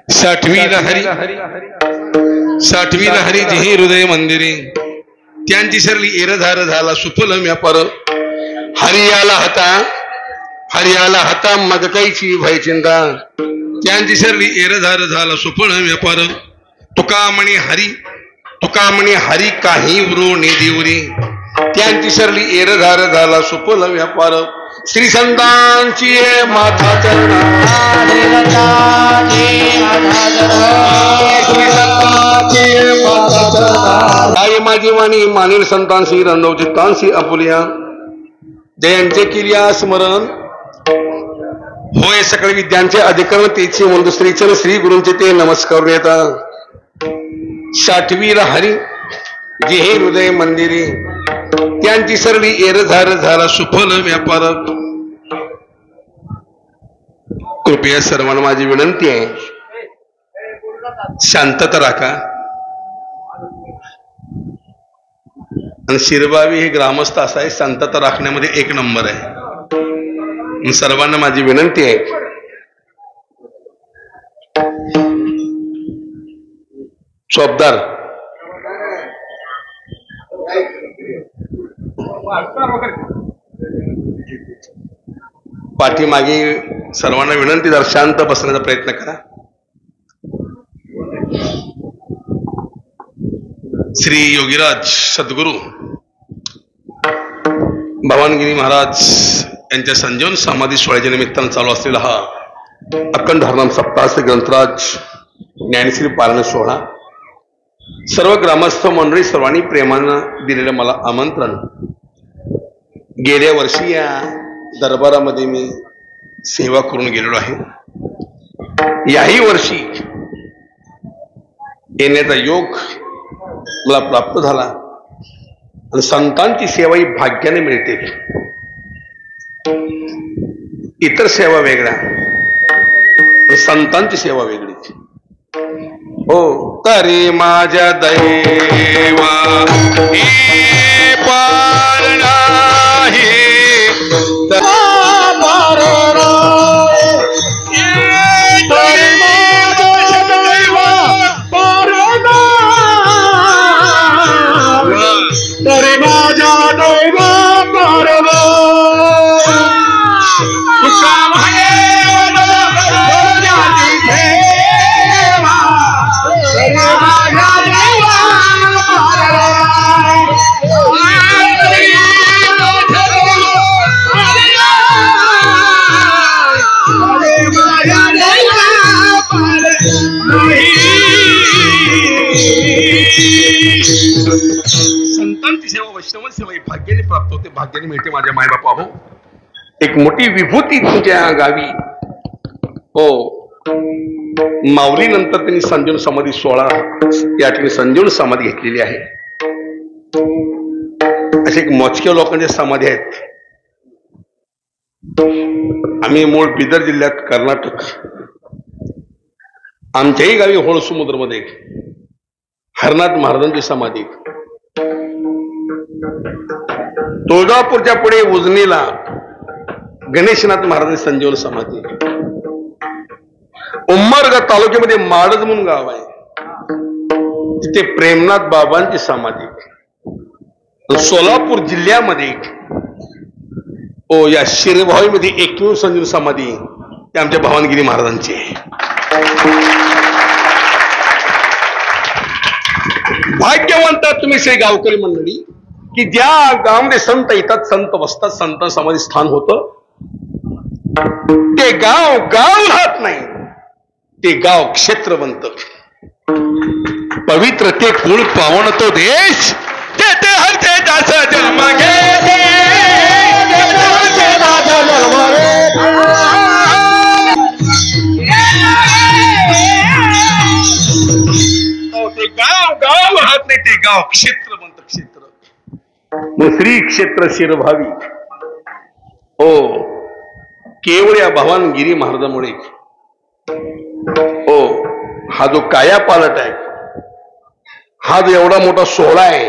साठवी लहरी जेही हृदय मंदिरे त्यांची सरली एरधार झाला सुफल व्यापार हरियाला हता मग काहीची भय चिंता त्यांची सरली एरधार झाला सुफल व्यापार तुका म्हणे हरी काही उरो नेदिवरी त्यांची सरली एरधार झाला सुफल व्यापार श्री संतांची माथा चरणा माझी वाणी मानील संतांशी रणव चित्तांशी आपुलिया जयांचे किलिया स्मरण होय सकळ विद्यांचे अधिकरण तेचे वंदू श्रीचरण श्री गुरूंचे ते नमस्कार येतात साठवीला हरी जे हे हृदय मंदिरे त्यांची सरली एरझार झाला सुफल व्यापार कृपया सर्वांना माझी विनंती आहे शांतता राखा आणि शिरबावी हे ग्रामस्थ असा आहे शांतता राखण्यामध्ये एक नंबर आहे सर्वांना माझी विनंती आहे चौबदार पाठीमागे सर्वांना विनंती जर शांत बसण्याचा प्रयत्न करा श्री योगीराज सद्गुरू भवानगिरी महाराज यांच्या संजीवन समाधी सोहळ्याच्या निमित्तानं चालू असलेला हा अखंड हरनाम सप्ताह ग्रंथराज ज्ञानश्री पारायण सोहळा सर्व ग्रामस्थ मंडळी सर्वांनी प्रेमानं दिलेलं मला आमंत्रण गेल्या वर्षी या दरबारामध्ये मी सेवा करून गेलेलो आहे याही वर्षी येण्याचा योग मला प्राप्त झाला आणि संतांची सेवा ही भाग्याने मिळते इतर सेवा वेगळ्या संतांची सेवा वेगळी हो तरी माझ्या दैवा हे पार नाही संतांची सेवा वैष्णव सेवा ही भाग्याने प्राप्त होते भाग्याने मिळते माझ्या मायबापा हो एक मोठी विभूती तुमच्या गावी हो माऊली नंतर त्यांनी संजीवन समाधी सोहळा या ठिकाणी संजीवन समाधी घेतलेली आहे असे एक मोजक्या लोकांच्या समाधी आहेत आम्ही मूळ बिदर जिल्ह्यात कर्नाटक आमच्याही गावी होळसमुद्र मध्ये हरनाथ महाराजांची समाधी तुळजापूरच्या पुढे उजनीला गणेशनाथ महाराजांची संजीवन समाधी उमरगा तालुक्यामध्ये माडज म्हणून गाव आहे तिथे प्रेमनाथ बाबांची समाधी सोलापूर जिल्ह्यामध्ये या शिरभावीमध्ये एकमेव संजीवन समाधी ते आमच्या भवानगिरी महाराजांची आहे भाग्यवंत तुम्ही श्री गावकरी मंडळी की ज्या गावामध्ये संत येतात संत बसतात संत समाधी स्थान होतं ते गाव राहत नाही ते गाव क्षेत्र बनतं पवित्र ते कुळ पावन तो देश ते हरते दास जन्म घेते ते गाव राहत नाही ते गाव क्षेत्र बनतं क्षेत्र श्री क्षेत्र शिरभावी हो केवळ या भवानगिरी महाराजांमुळे हो हा जो काया पालट आहे हा जो एवढा मोठा सोहळा आहे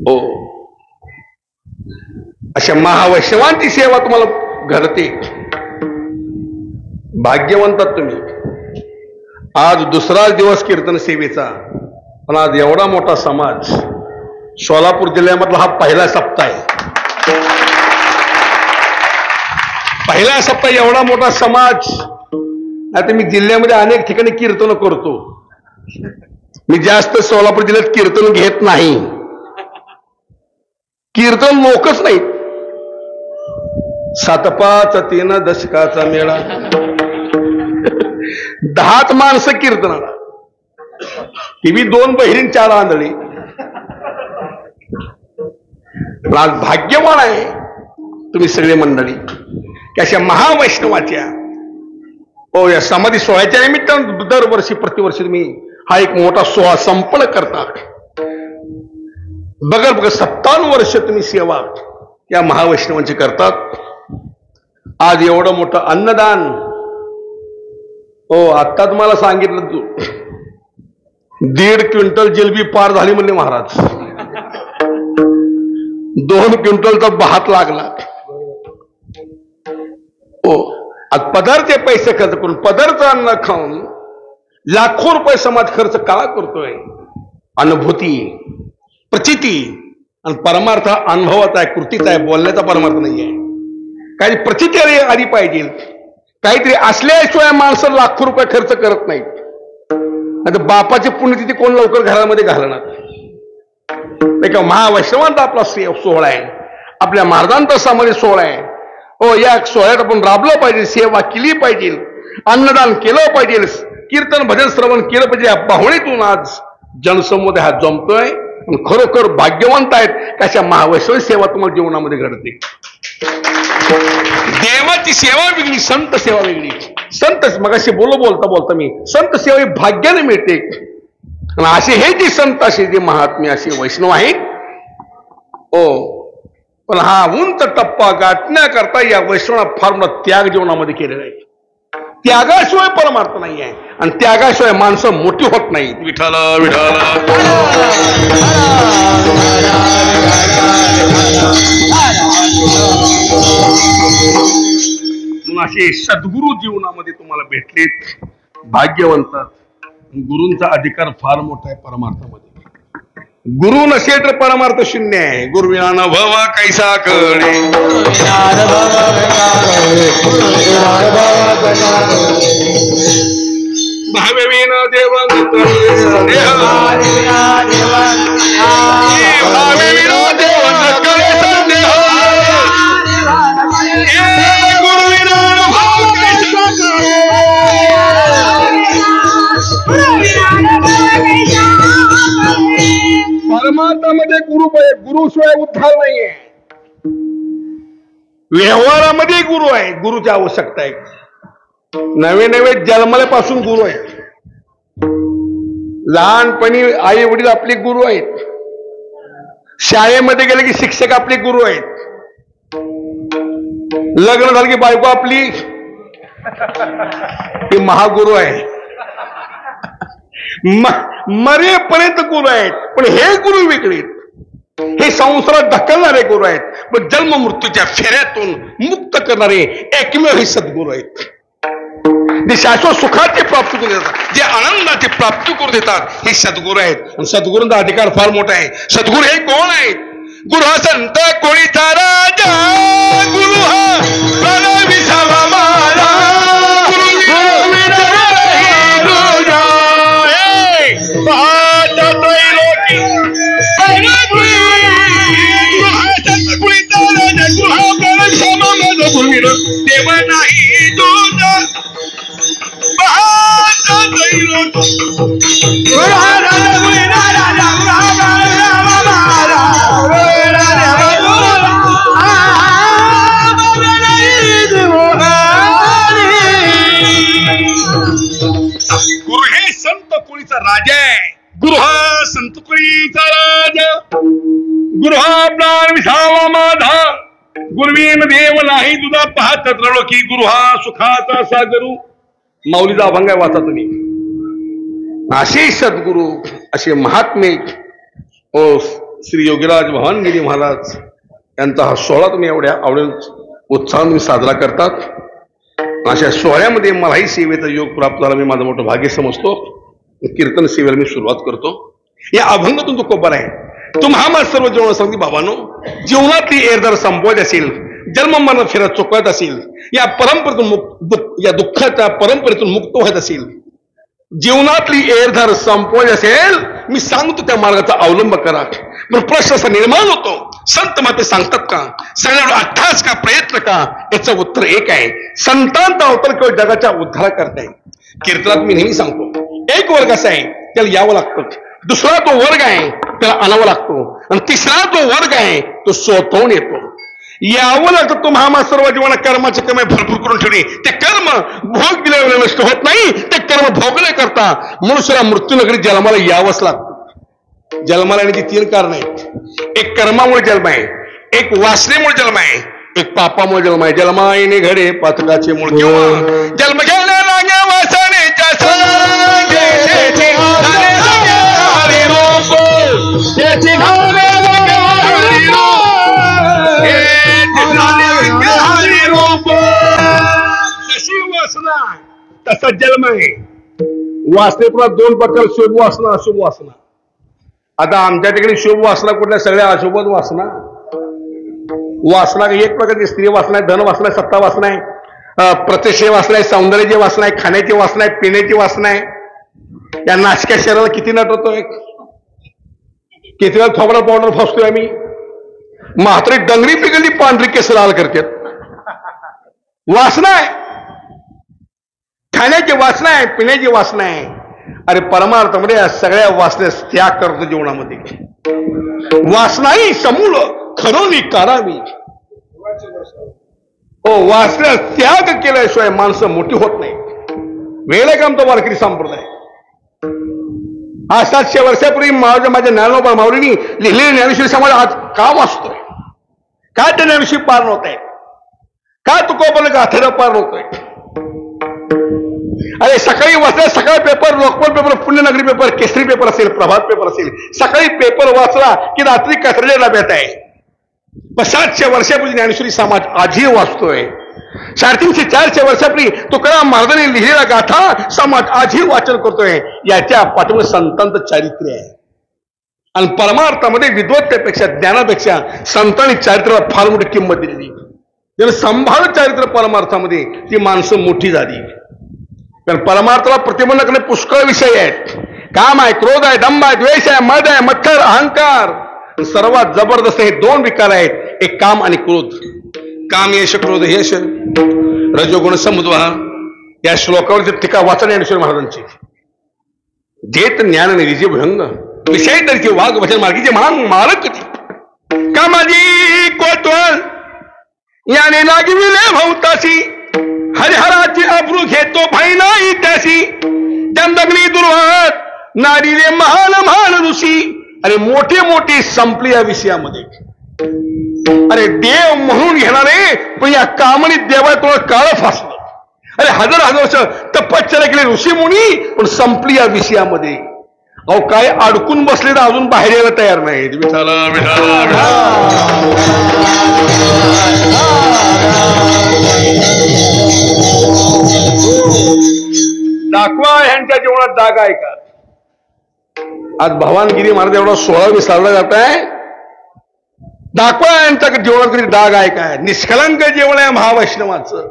हो अशा महावैष्णवांची सेवा तुम्हाला घडते भाग्यवंतात तुम्ही. आज दुसराच दिवस कीर्तन सेवेचा, पण आज एवढा मोठा समाज. सोलापूर जिल्ह्यामधला हा पहिला सप्ताह आहे. पहिला सप्ताह एवढा मोठा समाज. आता मी जिल्ह्यामध्ये अनेक ठिकाणी कीर्तन करतो. मी जास्त सोलापूर जिल्ह्यात कीर्तन घेत नाही. कीर्तन लोकच नाहीत. 7-5 3 दशकाचा मेळा, 10च माणसं कीर्तनाला. ती बी 2 बहिरीन 4 आंधळी. आज भाग्यवान आहे तुम्ही सगळे मंडळी की अशा महावैष्णवाच्या या समाधी सोहळ्याच्या निमित्तानं दरवर्षी प्रतिवर्षी तुम्ही हा एक मोठा सोहळा संपन्न करता. बघा 57 वर्ष तुम्ही सेवा या महावैष्णवांची करतात. आज एवढं मोठं अन्नदान. आता तुम्हाला सांगितलं 1.5 क्विंटल जिलबी पार झाली म्हणले महाराज. 2 क्विंटलचा भात लागला. आज पदारचे पैसे खर्च करून पदार्थ अन्न खाऊन लाखो रुपये समाज खर्च का करतोय? अनुभूती, प्रचिती आणि परमार्थ अनुभवाचा आहे, कृतीचा आहे, बोलण्याचा परमार्थ नाही आहे. काही प्रचिती आली पाहिजे. काहीतरी असल्याशिवाय माणसं लाखो रुपये खर्च करत नाहीत. आता बापाची पुण्यतिथी कोण लवकर घरामध्ये घालणार नाही का? महावैष्णवांचा आपला सोहळा आहे, आपल्या महाराजांचा समाधी सोहळा आहे. या सोहळ्यात आपण राबलो पाहिजे, सेवा केली पाहिजे, अन्नदान केलं पाहिजे, कीर्तन भजन श्रवण केलं पाहिजे. या पाहुणीतून आज जनसमुदाय हा जमतोय. खरोखर भाग्यवंत आहेत की अशा महावैष्णव सेवा तुम्हाला जीवनामध्ये घडते. देवाची सेवा वेगळी, संत सेवा वेगळी. संत मगाशी बोलता मी संत सेवा ही भाग्याने मिळते. आणि असे हे जे संत, असे जे महात्मे, असे वैष्णव आहेत. पण हा उंच टप्पा गाठण्याकरता या वैष्णवांना फार मोठा त्याग जीवनामध्ये केलेला आहे. त्यागाशिवाय परमार्थ नाही आहे आणि त्यागाशिवाय माणसं मोठी होत नाहीत. विठ्ठल विठ्ठल. असे सद्गुरू जीवनामध्ये तुम्हाला भेटलेत, भाग्यवंत. गुरूंचा अधिकार फार मोठा आहे परमार्थामध्ये. गुरु नसेल तर परमार्थ शून्य आहे. गुरुविना न भवा कैसा कळे, भावेविन देव परमार्थामध्ये गुरुशिवाय उद्धार नाहीये. व्यवहारामध्ये गुरु आहे, गुरुची आवश्यकता आहे. नवे जन्मल्यापासून गुरु आहेत. लहानपणी आई वडील आपले गुरु आहेत. शाळेमध्ये गेले की शिक्षक आपले गुरु आहेत. लग्न झालं की बायको आपली ही महागुरु आहे. मरेपर्यंत गुरु आहेत, पण हे गुरु वेगळे. हे संसारात ढकलणारे गुरु आहेत, पण जन्म मृत्यूच्या फेऱ्यातून मुक्त करणारे एकमेव हे सद्गुरू आहेत. जे शाश्वत सुखाची प्राप्ती करून देतात, जे आनंदाची प्राप्ती करून देतात, हे सद्गुरू आहेत. आणि सद्गुरूंचा अधिकार फार मोठा आहे. सद्गुरू हे कोण आहेत? गुरु हा संत कोळीचा राजा, गुरु हा प्राण विसावा माझा, देव नाही तुझा गुरु हे संत कोळीचा राजा आहे. गुरु हा संत कोळीचा राजा, गुरु हा प्राण विसावा माझा, गुरुवीन देव नाही तुझा पाहत रडो की, गुरु हा सुखाचा सागरू. माऊलीचा अभंग आहे, वाचा तुम्ही. असे सद्गुरू, असे महात्मे श्री योगीराज भवानगिरी महाराज यांचा हा सोहळा तुम्ही एवढ्या आवडेल उत्साहाने साजरा करतात. अशा सोहळ्यामध्ये मलाही सेवेचा योग प्राप्त झाला. मी माझं मोठं भाग्य समजतो. कीर्तन सेवेला मी सुरुवात करतो. या अभंगातून तो कोपर आहे. तुम्हा सर्व जीवन सांगते बाबांनो, जीवनातली एरदार संपवायची असेल, जन्म मरण फेरा चुकवायचा असेल, या परंपरेतून या दुःखाच्या परंपरेतून मुक्त व्हायचं असेल, जीवनातली एरधार संपवायची असेल, मी सांगतो त्या मार्गाचा अवलंब करा. पण प्रश्न असा निर्माण होतो, संत माते सांगतात का, सांगण्यावर अट्टास का, प्रयत्न का? याचं उत्तर एक आहे, संतांचा अवतार केवळ जगाच्या उद्धार करताय. कीर्तनात मी नेहमी सांगतो, एक वर्ग असा आहे त्याला यावं लागतं, दुसरा तो वर्ग आहे त्याला आणावं लागतो, आणि तिसरा जो वर्ग आहे तो स्वतःहून येतो. यावं लागतं. तुम्हा सर्व जीवन कर्माचे कमाई भरपूर करून ठेवली, ते कर्म भोग दिल्यावर नष्ट होत नाही, ते कर्म भोगले करता मनुष्याला मृत्यूनगरी जन्माला यावंच लागतं. जन्माला येण्याची 3 कारण आहेत. एक कर्मामुळे जन्म आहे, एक वासनेमुळे जन्म आहे, एक पापामुळे जन्म आहे. जन्मा येणे घडे पातकाचे मूळ, किंवा जन्म घ्यायला लागे वासनेच्या संगे, जशी वासना तसा जन्म आहे. वासनेपुढे 2 प्रकार, शुभ वासना, अशुभ वासना. आता आमच्या ठिकाणी शुभ वासना कुठल्या, सगळ्या अशुभ वासना. वासना एक प्रकारची स्त्री वासना आहे, धन वासना आहे, सत्ता वासना आहे, प्रतिष्ठे वासना आहे, सौंदर्याची वासना आहे, खाण्याची वासना आहे, पिण्याची वासना आहे. या नाशक्या शरीराला किती नटवतोय, किती वेळा थोबडा पावडर फसतोय आम्ही. म्हातारी डंगरी पिकली पांढरी केस लाल करतात. वासना आहे, खाण्याची वासना आहे, पिण्याची वासना आहे. अरे परमार्थामध्ये या सगळ्या वासनेस त्याग करतो जीवनामध्ये. वासनाही समूळ खरोनी करावी. हो, वासनेस त्याग केल्याशिवाय माणसं मोठी होत नाही. वेळ का आमचा वारकरी संप्रदाय. आज 700 वर्षापूर्वी माझ्या ज्ञानोबा माऊलींनी लिहिलेले ज्ञानेश्वरी समाज आज का वाचतोय? काय त्या ज्ञानेश्वरी पार नव्हतंय? का तुकोबल गाथेला पार नव्हतोय? अरे सकाळी वाचला, सकाळी paper, Lokpal paper, Punyanagari paper, Kesari paper असेल, प्रभात पेपर असेल, सकाळी पेपर वाचला की रात्री कचऱ्याच्या डब्यात आहे. पण 700 वर्षापूर्वी ज्ञानेश्वरी समाज आजही वाचतोय. 350-400 वर्षापूर्वी तुकाराम महाराजांनी लिहिलेला गाथा समाज आजही वाचन करतोय. याच्या पाठीमागे संतांचं चारित्र्य आहे. आणि परमार्थामध्ये विद्वत्तेपेक्षा, ज्ञानापेक्षा संतांनी चारित्र्याला फार मोठी किंमत दिलेली. त्याने संभाळ चारित्र्य परमार्थामध्ये ती माणसं मोठी झाली. कारण परमार्थाला प्रतिबंध करणे पुष्कळ विषय आहेत. काम आहे, क्रोध आहे, दंभ आहे, द्वेष आहे, मद आहे, मत्सर, अहंकार. सर्वात जबरदस्त हे 2 विकार आहेत, एक काम आणि क्रोध. काम यश, क्रोध यश, रजोगुण समुद्वा. या श्लोकावर टीका वाचा ज्ञानेश्वर महाराजांची. जेत ज्ञान निरीजे भंग, विषय तरीचे वाघ वचन मार्गीचे महान मालक कामाजी कोतवल याने लागिविले भौतासी. हरिहराची अब्रू घेतो भाई नाही त्याशी. चंदग्नी दुर्वात नारीले महान महान ऋषी. अरे मोठे मोठे संपले या विषयामध्ये. अरे देव म्हणून घेणारे, पण या कामणी देवा तुला काळ फासलं. अरे हजार वर्ष तपश्चर्या केली ऋषी मुनी, पण संपली या विषयामध्ये. अहो काय अडकून बसले तर अजून बाहेर यायला तयार नाही. दाखवा ह्यांच्या जीवनात दाग आहे का? आज भवानगिरी महाराज एवढा 16 विसरला जात आहे. दाखवा यांच्या जीवनात कधी दाग आहे काय? निष्कलंक जीवन आहे महावैष्णवाचं.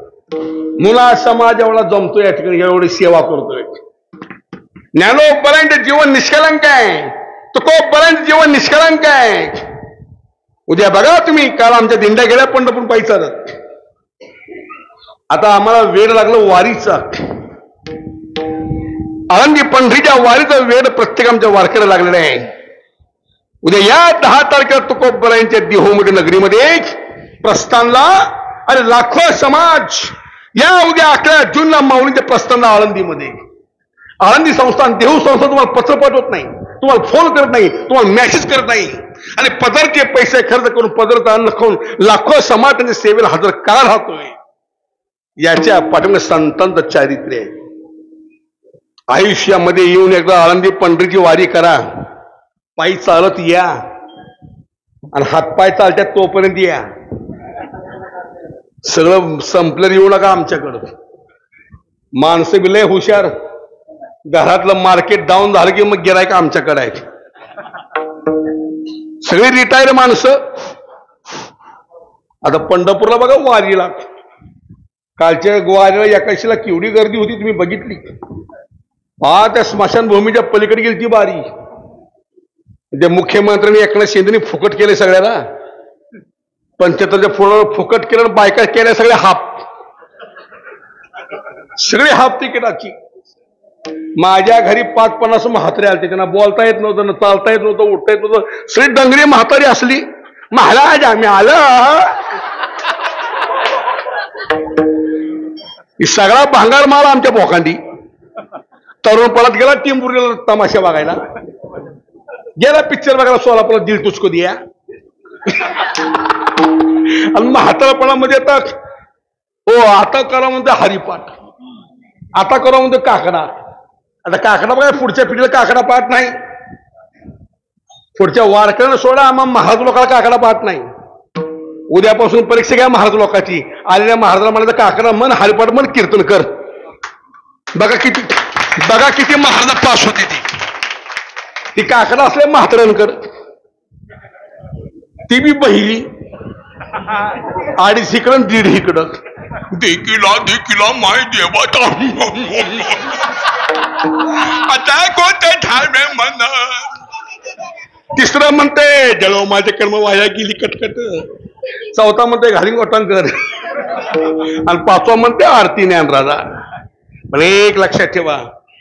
मुला समाज एवढा जमतोय या ठिकाणी, एवढी सेवा करतोय. ज्ञानोबरांचे जीवन निष्कलंक आहे, तुकोबरांचे जीवन निष्कलंक आहे. उद्या बघा तुम्ही, काल आमच्या दिंड्या गेल्या पंढरपूर पायी चालत. आता आम्हाला वेळ लागलं वारीचा. आळंदी पंढरीच्या वारीचा वेळ प्रत्येक आमच्या वारकऱ्याला लागलेला आहे. उद्या या 10 तारखेला तुकोबरांच्या देहूमध्ये नगरीमध्ये प्रस्थानला. अरे लाखो समाज या उद्या 11 जूनला माऊलींच्या प्रस्थानला आळंदीमध्ये. आळंदी संस्थान, देहू संस्थान तुम्हाला पत्र पाठवत नाही, तुम्हाला फोन करत नाही, तुम्हाला मेसेज करत नाही. आणि पदरचे पैसे खर्च करून, पदरचा अन्न खाऊन लाखो समाज त्यांच्या सेवेला हजर का राहतोय? याच्या पाठीमागे संतांचं चारित्र्य आहे. आयुष्यामध्ये येऊन एकदा आळंदी पंढरीची वारी करा, पायी चालत या, आणि हातपाय चालतात तोपर्यंत या. सगळं संपलं येऊ नका आमच्याकडं. माणसं बी लय हुशार. घरातलं मार्केट डाऊन झालं की मग गिरायक आमच्याकडे आहे. सगळी रिटायर माणसं. आता पंढरपूरला बघा वारीला, कालच्या वारीला एकादशीला केवढी गर्दी होती तुम्ही बघितली. त्या स्मशानभूमीच्या पलीकडे गेली ती बारी. ते मुख्यमंत्र्यांनी एकनाथ शिंदेनी फुकट केले सगळ्याला. 75च्या पुढं फुकट केलं, बायका केल्या सगळ्या हाफ, सगळे हाफ तिकिटाची. माझ्या घरी 5-50 म्हातारे आलते. त्यांना बोलता येत नव्हतं, चालता येत नव्हतं, उठता येत नव्हतं. सगळी डंगरी म्हातारी असली. महाराज आम्ही आलं. सगळा भांगार माल आमच्या भोकांडी. तरुण पळत गेला टिंबुरीला तमाशा बघायला, गेला पिक्चर बघायला सोलापूरला दिल तुझको दिया. आणि म्हातारपणामध्ये येतात हो आता करा म्हणते हरिपाठ, आता करा म्हणते काकडा. आता काकडा बघा पुढच्या पिढीला काकडा पाठ नाही. पुढच्या वारकऱ्यांना सोडा, आम्हा महाराज लोकांना काकडा पाठ नाही. उद्यापासून परीक्षा घ्या महाराज लोकांची. आलेल्या महाराजाला म्हणायचं काकडा मन, हरिपाठ मन, कीर्तन कर. बघा किती महाराज पास होते. ती काकडा असल्या म्हाताऱ्यांकर, ती बी बहिरी 2.5 इकडं 1.5 इकडं. देखीला माय देवा आता कोणते ठाणे मन. तिसरं म्हणते जळो माझे कर्म वाया गेली कटकट. चौथा म्हणते घाली गोटांकर. आणि 5वा म्हणते आरती ज्ञानराजा. पण एक लक्षात ठेवा,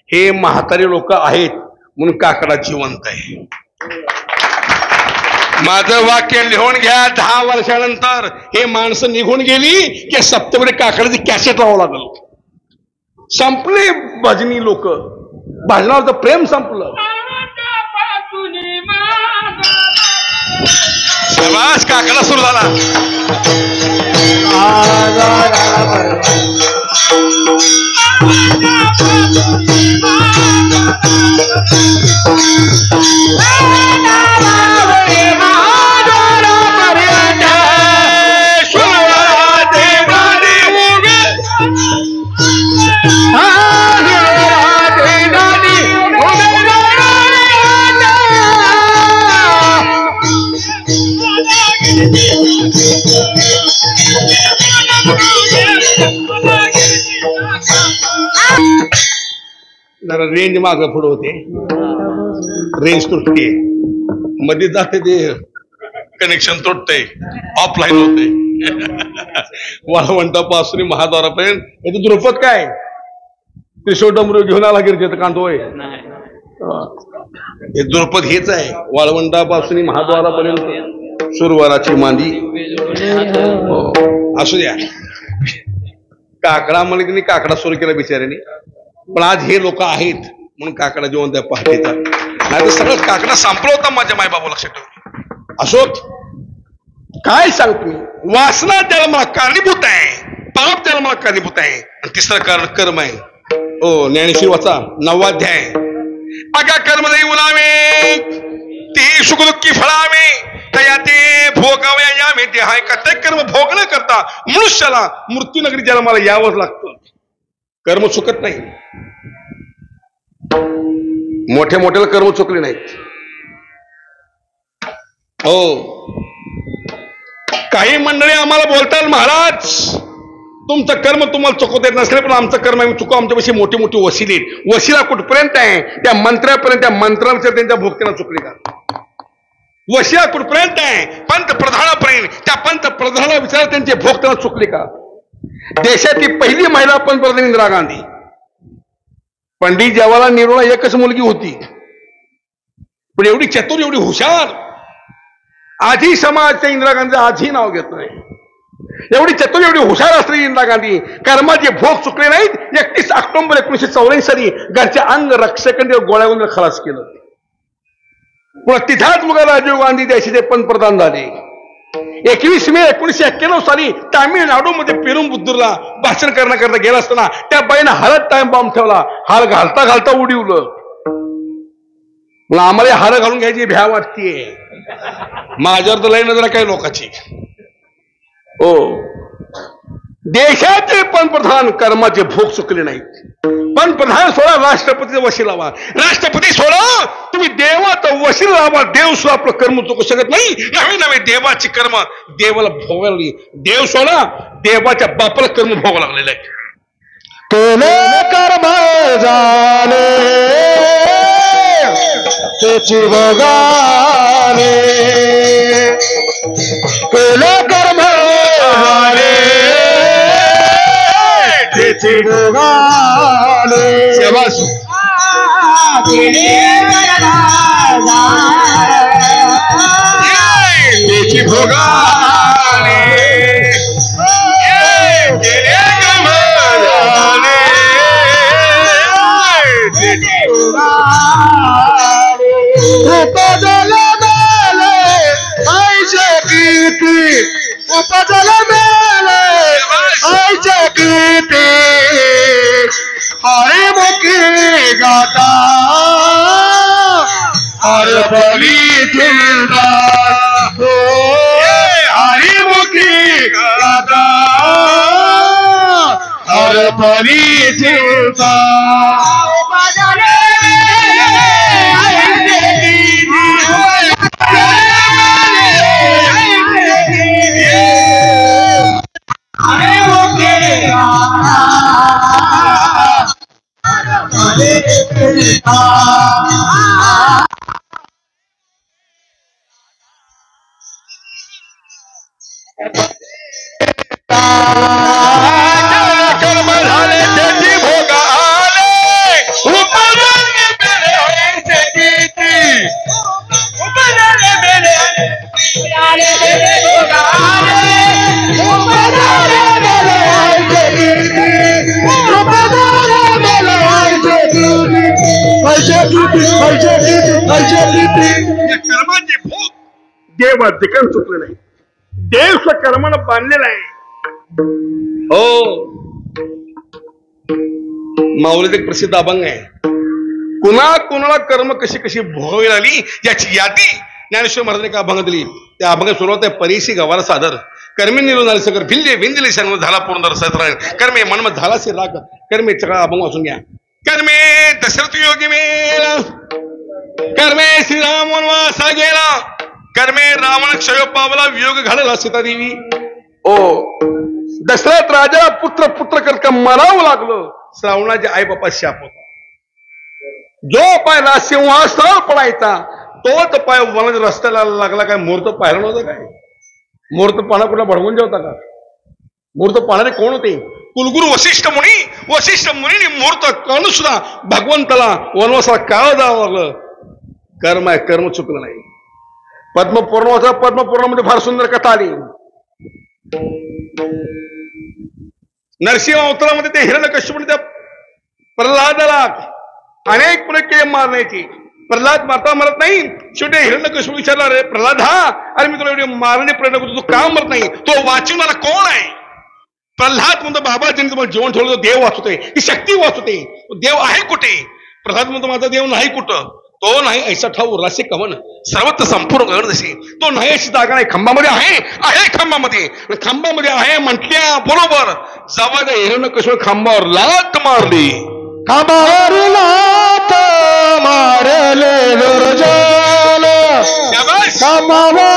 हे म्हातारे लोक आहेत म्हणून काकडा जिवंत आहे. माझं वाक्य लिहून घ्या. 10 वर्षानंतर हे माणसं निघून गेली की सप्टेंबर काकडाची कॅसेट लावावं लागल. संपले भजनी लोक, भजनावरचं प्रेम संपलं. शाबास, काकडा सुरू झाला. जरा रेंज मागं पुढं होते, रेंज तुटते, मध्ये जाते ते कनेक्शन तुटतंय, ऑफलाईन होते. वाळवंटापासून महाद्वारापर्यंत याचं द्रुपद काय त्रिशूळ डमरू घेऊन आला गिरजेत कांदोय. हे द्रुपद हेच आहे. वाळवंटापासून महाद्वारापर्यंत सुरवाराची मांदी. असू द्या, काकडा म्हणजे की काकडा सुरू केला बिचाऱ्याने. पण आज हे लोक आहेत म्हणून काकडा जेवण त्या पहाटेचा, नाही तर सगळं काकडा संपला होता माझ्या मायबाबा. लक्षात ठेव. असोत काय सांगतो मी, वासना त्याला मला कारणीभूत आहे, पाप त्याला मला कारणीभूत आहे, आणि तिसरं कारण कर्म आहे. ओ ज्ञानेश्वरी वाचा 9वा अध्याय. अगा कर्म नाही उलावे ते सुखदुःखी फळावे तया ते भोगावया यावे ते हाय का. ते कर्म भोग न करता मनुष्याला मृत्यू नगरी ज्याला मला यावंच लागतं. कर्म चुकत नाही. मोठ्या मोठ्याला कर्म चुकले नाहीत. हो, काही मंडळी आम्हाला बोलतात महाराज तुमचं कर्म तुम्हाला चुकवता येत नसले पण आमचं कर्म आम्ही चुकू. आमच्यापाशी मोठी मोठी वसिले. वशिला कुठपर्यंत आहे? त्या मंत्र्यापर्यंत. त्या मंत्राविषयी त्यांच्या भोगत्याला चुकले का? वशिला कुठपर्यंत आहे? पंतप्रधानापर्यंत. त्या पंतप्रधाना विचार त्यांचे भोगत्याला चुकले का? देशाची पहिली महिला पंतप्रधान इंदिरा गांधी. पंडित जवाहरलाल नेहरूला एकच मुलगी होती, पण एवढी चतुर, एवढी हुशार. आधी समाजच्या इंदिरा गांधी आजही नाव घेत नाही. एवढी चतुर, एवढी हुशार असलेली इंदिरा गांधी कर्माचे भोग चुकले नाहीत. 31 ऑक्टोबर 1984 साली घरच्या अंग रक्षकांनी गोळ्यावरून खलास केलं. पुन्हा तिथाच मग राजीव गांधी देशाचे पंतप्रधान झाले. 21 मे 1991 साली तामिळनाडूमध्ये पेरुंबुद्दूरला भाषण करण्याकरता गेला असताना त्या बाईनं हालत टाइम बॉम्ब ठेवला. हार घालता घालता उडीवलं. मला आम्हाला हार घालून घ्यायची भ्या वाटतीये. माझ्यावर तर लई नजर काही लोकांची. हो, देशाचे पंतप्रधान कर्माचे भोग चुकले नाहीत. पंतप्रधान सोडा, राष्ट्रपतीचा वशील लावा. राष्ट्रपती सोडा, तुम्ही देवाचा वशील लावा. देव सुद्धा आपलं कर्म चुकू शकत नाही. नवे नवे देवाची कर्म देवाला भोगायला लागली. देव सोडा, देवाच्या बापाला कर्म भोगावं लागलेलं आहे. केले कर्म झाले त्याची भोगाले, केले कर्म झाले त्याची भोगाले. शाबास. त्याची भोगाले, उपजल मेले ऐसे कीर्ती, उपजल मेले ऐसे कीर्ती, हरे मुखी गाता हर फली चिंता, हरि मुखी गाता हर फली चिंता. कर्म झाले त्याची भोगाले, कर्माचे भोग देव अधिकरण चुकलं नाही. देव स्वकर्मानं बांधलेला आहे. हो, माऊलीत एक प्रसिद्ध अभंग आहे. कुणाला कर्म कशी कशी भोगावी लागली याची यादी ज्ञानेश्वर महाराजांनी एका अभंगात दिली. त्या अभंगात सुरुवात आहे, परीशी गवारा सादर कर्मे निरोनाली सकर भिल्ले विंदिले शर्म झाला पूर्ण रसराय कर्मे मनमत झाला से राग कर्मे सगळा अभंग वाचून घ्या. कर्मे दशरथ योगी मेला, कर्मे श्रीराम वनवासा गेला, कर्मे रावण क्षय पावला वियोग घालला सीतादेवी. ओ दशरथ राजा पुत्र पुत्र करता मरावं लागलं. श्रावणाच्या आई बापा शाप होता. जो पाय सिंहासनावर पडायचा तोच पाय वनाच्या रस्त्याला लागला. काय मुहूर्त पाहिला नव्हता? काय मुहूर्त पाहणा कुठला भडवून जेवता का? मुहूर्त पाहणारे कोण होते? कुलगुरू वशिष्ठ मुनी. वशिष्ठ मुनीने मुहूर्त कळून सुद्धा भगवंताला वनवासाला काळ द्यावं लागलं. कर्म आहे, कर्म चुकलं नाही. पद्मपूर्ण होता. पद्मपूर्णामध्ये फार सुंदर कथा आली. नरसिंह अवतारामध्ये ते हिरण्यकश्यपूने त्या प्रल्हादाला अनेक प्रयत्न मारण्याची. प्रल्हाद मारता मरत नाही. शेवटी हिरण्यकश्यप विचारला, रे प्रल्हाद, हा अरे मी तुला एवढी मारणे प्रयत्न करतो, तू का मरत नाही? तो वाचवणारा कोण आहे? प्रल्हाद म्हणतो, बाबा ज्यांनी तुम्हाला जेवण ठेवलं तो देव वाचवतोय, ही शक्ती वाचवते. देव आहे कुठे? प्रल्हाद म्हणतो, माझा देव नाही कुठं. तो नाही ऐसा ठाऊ रासे कवन सर्वत्र संपूर्ण गगनदशी. तो नाही अशी जागा नाही. खांबामध्ये आहे खांबामध्ये. खांबामध्ये आहे म्हटल्या बरोबर जवळ हिरण्यकश्यप खांबावर लात मारली. खांबावर लात मारले दुर्जन, खांबावर